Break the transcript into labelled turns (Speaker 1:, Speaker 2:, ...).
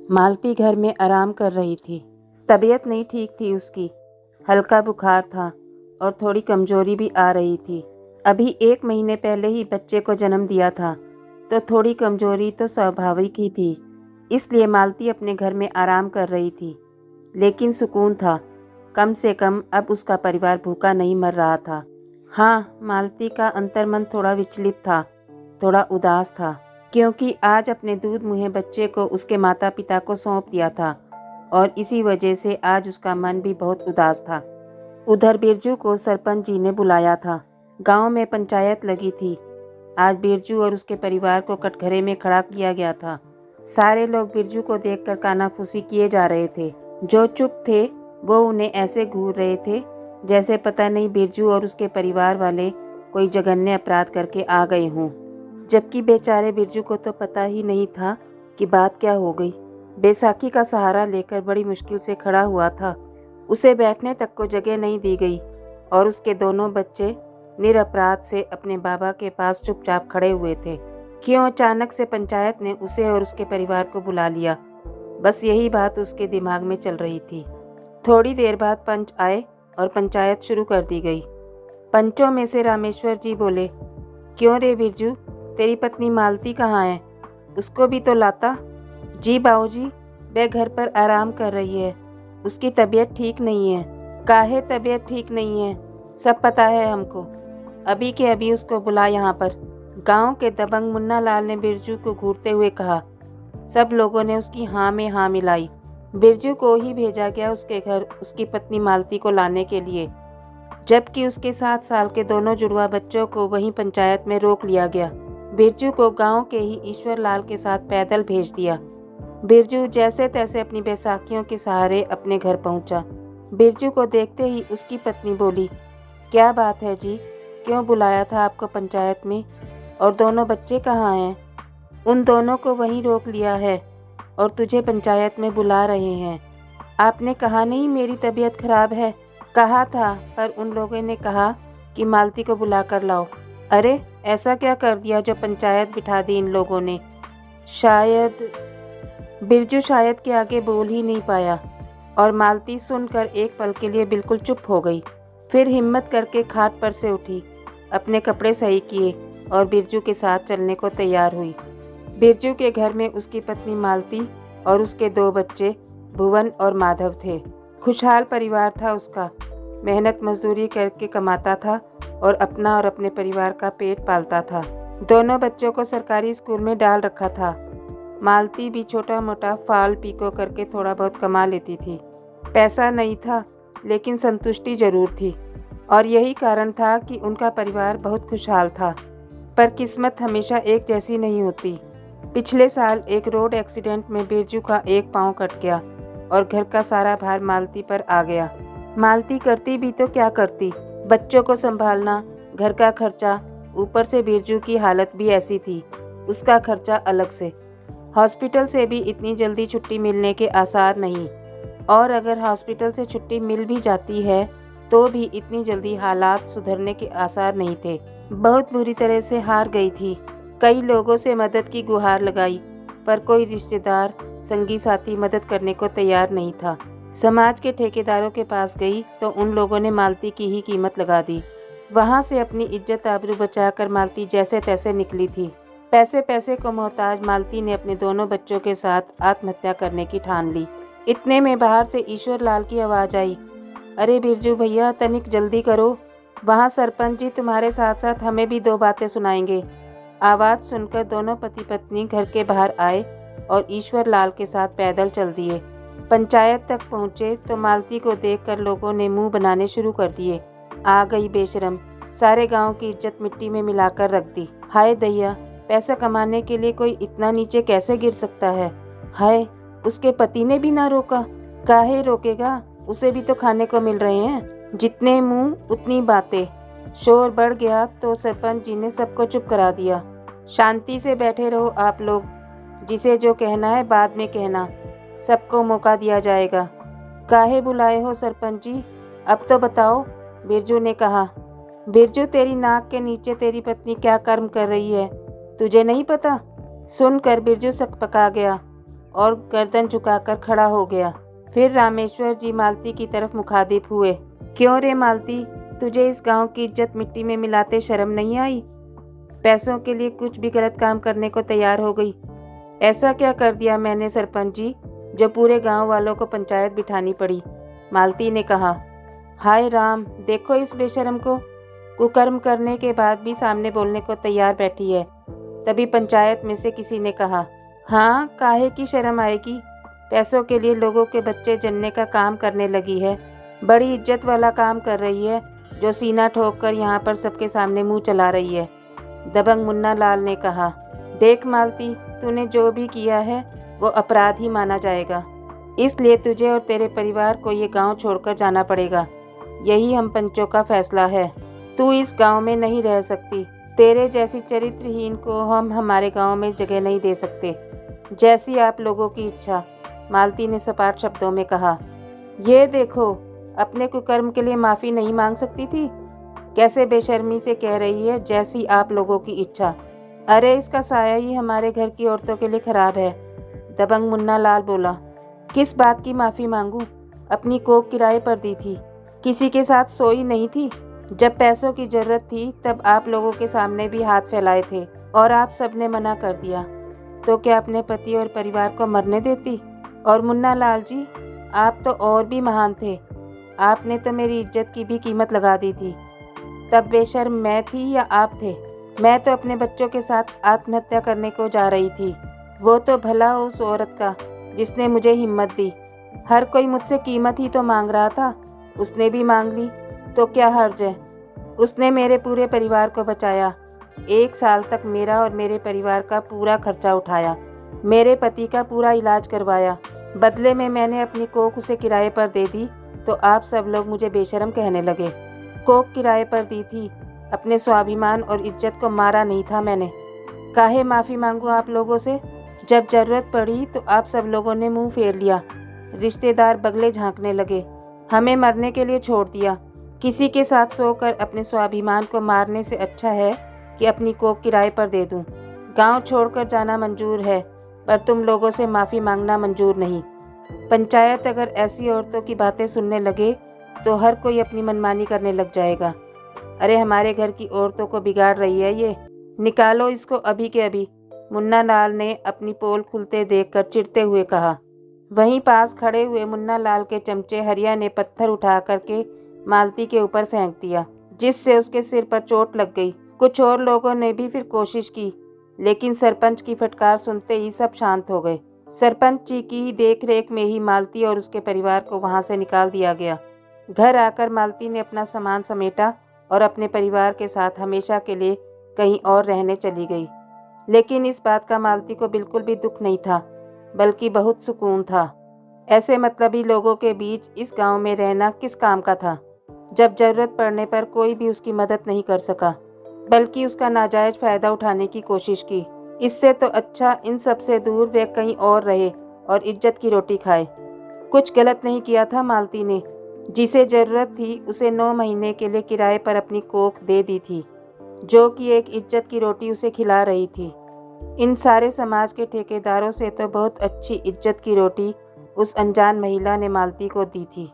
Speaker 1: मालती घर में आराम कर रही थी। तबीयत नहीं ठीक थी उसकी, हल्का बुखार था और थोड़ी कमजोरी भी आ रही थी। अभी 1 महीने पहले ही बच्चे को जन्म दिया था, तो थोड़ी कमजोरी तो स्वाभाविक ही थी। इसलिए मालती अपने घर में आराम कर रही थी, लेकिन सुकून था। कम से कम अब उसका परिवार भूखा नहीं मर रहा था। हाँ, मालती का अंतर्मन थोड़ा विचलित था, थोड़ा उदास था, क्योंकि आज अपने दूध मुहे बच्चे को उसके माता पिता को सौंप दिया था और इसी वजह से आज उसका मन भी बहुत उदास था। उधर बिरजू को सरपंच जी ने बुलाया था। गांव में पंचायत लगी थी। आज बिरजू और उसके परिवार को कटघरे में खड़ा किया गया था। सारे लोग बिरजू को देखकर कानाफूसी किए जा रहे थे। जो चुप थे वो उन्हें ऐसे घूर रहे थे जैसे पता नहीं बिरजू और उसके परिवार वाले कोई जघन्य अपराध करके आ गए हों। जबकि बेचारे बिरजू को तो पता ही नहीं था कि बात क्या हो गई। बैसाखी का सहारा लेकर बड़ी मुश्किल से खड़ा हुआ था। उसे बैठने तक को जगह नहीं दी गई और उसके दोनों बच्चे निरपराध से अपने बाबा के पास चुपचाप खड़े हुए थे। क्यों अचानक से पंचायत ने उसे और उसके परिवार को बुला लिया? बस यही बात उसके दिमाग में चल रही थी। थोड़ी देर बाद पंच आए और पंचायत शुरू कर दी गई। पंचों में से रामेश्वर जी बोले, क्यों रे बिरजू, तेरी पत्नी मालती कहाँ है? उसको भी तो लाता। जी बाबूजी, वह घर पर आराम कर रही है। उसकी तबीयत ठीक नहीं है। काहे तबीयत ठीक नहीं है? सब पता है हमको। अभी के अभी उसको बुला यहाँ पर। गांव के दबंग मुन्ना लाल ने बिरजू को घूरते हुए कहा। सब लोगों ने उसकी हाँ में हाँ मिलाई। बिरजू को ही भेजा गया उसके घर उसकी पत्नी मालती को लाने के लिए, जबकि उसके 7 साल के दोनों जुड़वा बच्चों को वहीं पंचायत में रोक लिया गया। बिरजू को गांव के ही ईश्वर लाल के साथ पैदल भेज दिया। बिरजू जैसे तैसे अपनी बैसाखियों के सहारे अपने घर पहुंचा। बिरजू को देखते ही उसकी पत्नी बोली, क्या बात है जी, क्यों बुलाया था आपको पंचायत में? और दोनों बच्चे कहाँ हैं? उन दोनों को वहीं रोक लिया है और तुझे पंचायत में बुला रहे हैं। आपने कहा नहीं मेरी तबीयत खराब है? कहा था, पर उन लोगों ने कहा कि मालती को बुला कर लाओ। अरे ऐसा क्या कर दिया जो पंचायत बिठा दी इन लोगों ने? शायद बिरजू शायद के आगे बोल ही नहीं पाया और मालती सुनकर एक पल के लिए बिल्कुल चुप हो गई। फिर हिम्मत करके खाट पर से उठी, अपने कपड़े सही किए और बिरजू के साथ चलने को तैयार हुई। बिरजू के घर में उसकी पत्नी मालती और उसके 2 बच्चे भुवन और माधव थे। खुशहाल परिवार था उसका। मेहनत मजदूरी करके कमाता था और अपना और अपने परिवार का पेट पालता था। दोनों बच्चों को सरकारी स्कूल में डाल रखा था। मालती भी छोटा मोटा फाल पीको करके थोड़ा बहुत कमा लेती थी। पैसा नहीं था, लेकिन संतुष्टि जरूर थी और यही कारण था कि उनका परिवार बहुत खुशहाल था। पर किस्मत हमेशा एक जैसी नहीं होती। पिछले साल एक रोड एक्सीडेंट में बिरजू का एक पाँव कट गया और घर का सारा भार मालती पर आ गया। मालती करती भी तो क्या करती, बच्चों को संभालना, घर का खर्चा, ऊपर से बिरजू की हालत भी ऐसी थी, उसका खर्चा अलग से। हॉस्पिटल से भी इतनी जल्दी छुट्टी मिलने के आसार नहीं, और अगर हॉस्पिटल से छुट्टी मिल भी जाती है तो भी इतनी जल्दी हालात सुधरने के आसार नहीं थे। बहुत बुरी तरह से हार गई थी। कई लोगों से मदद की गुहार लगाई, पर कोई रिश्तेदार, संगी साथी मदद करने को तैयार नहीं था। समाज के ठेकेदारों के पास गई तो उन लोगों ने मालती की ही कीमत लगा दी। वहां से अपनी इज्जत आबरू बचाकर मालती जैसे तैसे निकली थी। पैसे पैसे को मोहताज मालती ने अपने दोनों बच्चों के साथ आत्महत्या करने की ठान ली। इतने में बाहर से ईश्वर लाल की आवाज़ आई, अरे बिरजू भैया, तनिक जल्दी करो, वहाँ सरपंच जी तुम्हारे साथ साथ हमें भी 2 बातें सुनाएंगे। आवाज़ सुनकर दोनों पति पत्नी घर के बाहर आए और ईश्वर लाल के साथ पैदल चल दिए। पंचायत तक पहुँचे तो मालती को देखकर लोगों ने मुंह बनाने शुरू कर दिए। आ गई बेशरम, सारे गांव की इज्जत मिट्टी में मिलाकर रख दी। हाय दैया, पैसा कमाने के लिए कोई इतना नीचे कैसे गिर सकता है? हाय, उसके पति ने भी ना रोका। काहे रोकेगा, उसे भी तो खाने को मिल रहे हैं। जितने मुंह उतनी बातें। शोर बढ़ गया तो सरपंच जी ने सबको चुप करा दिया। शांति से बैठे रहो आप लोग, जिसे जो कहना है बाद में कहना, सबको मौका दिया जाएगा। काहे बुलाए हो सरपंच जी, अब तो बताओ, बिरजू ने कहा। बिरजू, तेरी नाक के नीचे तेरी पत्नी क्या कर्म कर रही है, तुझे नहीं पता? सुनकर बिरजू सकपका गया और गर्दन झुकाकर खड़ा हो गया। फिर रामेश्वर जी मालती की तरफ मुखातिब हुए। क्यों रे मालती, तुझे इस गांव की इज्जत मिट्टी में मिलाते शर्म नहीं आई? पैसों के लिए कुछ भी गलत काम करने को तैयार हो गई। ऐसा क्या कर दिया मैंने सरपंच जी, जो पूरे गांव वालों को पंचायत बिठानी पड़ी? मालती ने कहा। हाय राम, देखो इस बेशरम को, कुकर्म करने के बाद भी सामने बोलने को तैयार बैठी है। तभी पंचायत में से किसी ने कहा, हाँ, काहे की शर्म आएगी, पैसों के लिए लोगों के बच्चे जनने का काम करने लगी है। बड़ी इज्जत वाला काम कर रही है, जो सीना ठोक कर यहाँ पर सबके सामने मुंह चला रही है। दबंग मुन्ना लाल ने कहा, देख मालती, तूने जो भी किया है वो अपराध ही माना जाएगा, इसलिए तुझे और तेरे परिवार को ये गांव छोड़कर जाना पड़ेगा। यही हम पंचों का फैसला है। तू इस गांव में नहीं रह सकती। तेरे जैसी चरित्रहीन को हम हमारे गांव में जगह नहीं दे सकते। जैसी आप लोगों की इच्छा, मालती ने सपाट शब्दों में कहा। ये देखो, अपने कुकर्म के लिए माफ़ी नहीं मांग सकती थी? कैसे बेशर्मी से कह रही है, जैसी आप लोगों की इच्छा। अरे इसका साया ही हमारे घर की औरतों के लिए खराब है। दबंग मुन्ना लाल बोला। किस बात की माफ़ी मांगूं? अपनी कोख किराए पर दी थी, किसी के साथ सोई नहीं थी। जब पैसों की जरूरत थी तब आप लोगों के सामने भी हाथ फैलाए थे और आप सबने मना कर दिया। तो क्या अपने पति और परिवार को मरने देती? और मुन्ना लाल जी, आप तो और भी महान थे। आपने तो मेरी इज्जत की भी कीमत लगा दी थी। तब बेशर्म मैं थी या आप थे? मैं तो अपने बच्चों के साथ आत्महत्या करने को जा रही थी। वो तो भला हो उस औरत का जिसने मुझे हिम्मत दी। हर कोई मुझसे कीमत ही तो मांग रहा था, उसने भी मांग ली, तो क्या हर्ज है? उसने मेरे पूरे परिवार को बचाया। 1 साल तक मेरा और मेरे परिवार का पूरा खर्चा उठाया, मेरे पति का पूरा इलाज करवाया। बदले में मैंने अपनी कोख उसे किराए पर दे दी, तो आप सब लोग मुझे बेशर्म कहने लगे। कोख किराए पर दी थी, अपने स्वाभिमान और इज्जत को मारा नहीं था मैंने। काहे माफ़ी मांगूं आप लोगों से? जब ज़रूरत पड़ी तो आप सब लोगों ने मुंह फेर लिया, रिश्तेदार बगले झांकने लगे, हमें मरने के लिए छोड़ दिया। किसी के साथ सोकर अपने स्वाभिमान को मारने से अच्छा है कि अपनी कोख किराए पर दे दूं। गांव छोड़कर जाना मंजूर है, पर तुम लोगों से माफ़ी मांगना मंजूर नहीं। पंचायत अगर ऐसी औरतों की बातें सुनने लगे तो हर कोई अपनी मनमानी करने लग जाएगा। अरे हमारे घर की औरतों को बिगाड़ रही है ये, निकालो इसको अभी के अभी। मुन्ना लाल ने अपनी पोल खुलते देखकर चिढ़ते हुए कहा। वहीं पास खड़े हुए मुन्ना लाल के चमचे हरिया ने पत्थर उठा करके मालती के ऊपर फेंक दिया, जिससे उसके सिर पर चोट लग गई। कुछ और लोगों ने भी फिर कोशिश की, लेकिन सरपंच की फटकार सुनते ही सब शांत हो गए। सरपंच जी की देखरेख में ही मालती और उसके परिवार को वहां से निकाल दिया गया। घर आकर मालती ने अपना सामान समेटा और अपने परिवार के साथ हमेशा के लिए कहीं और रहने चली गई। लेकिन इस बात का मालती को बिल्कुल भी दुख नहीं था, बल्कि बहुत सुकून था। ऐसे मतलबी लोगों के बीच इस गांव में रहना किस काम का था, जब जरूरत पड़ने पर कोई भी उसकी मदद नहीं कर सका, बल्कि उसका नाजायज फ़ायदा उठाने की कोशिश की। इससे तो अच्छा इन सब से दूर वे कहीं और रहे और इज्जत की रोटी खाए। कुछ गलत नहीं किया था मालती ने। जिसे ज़रूरत थी उसे 9 महीने के लिए किराए पर अपनी कोख दे दी थी, जो कि एक इज्जत की रोटी उसे खिला रही थी। इन सारे समाज के ठेकेदारों से तो बहुत अच्छी इज्जत की रोटी उस अनजान महिला ने मालती को दी थी।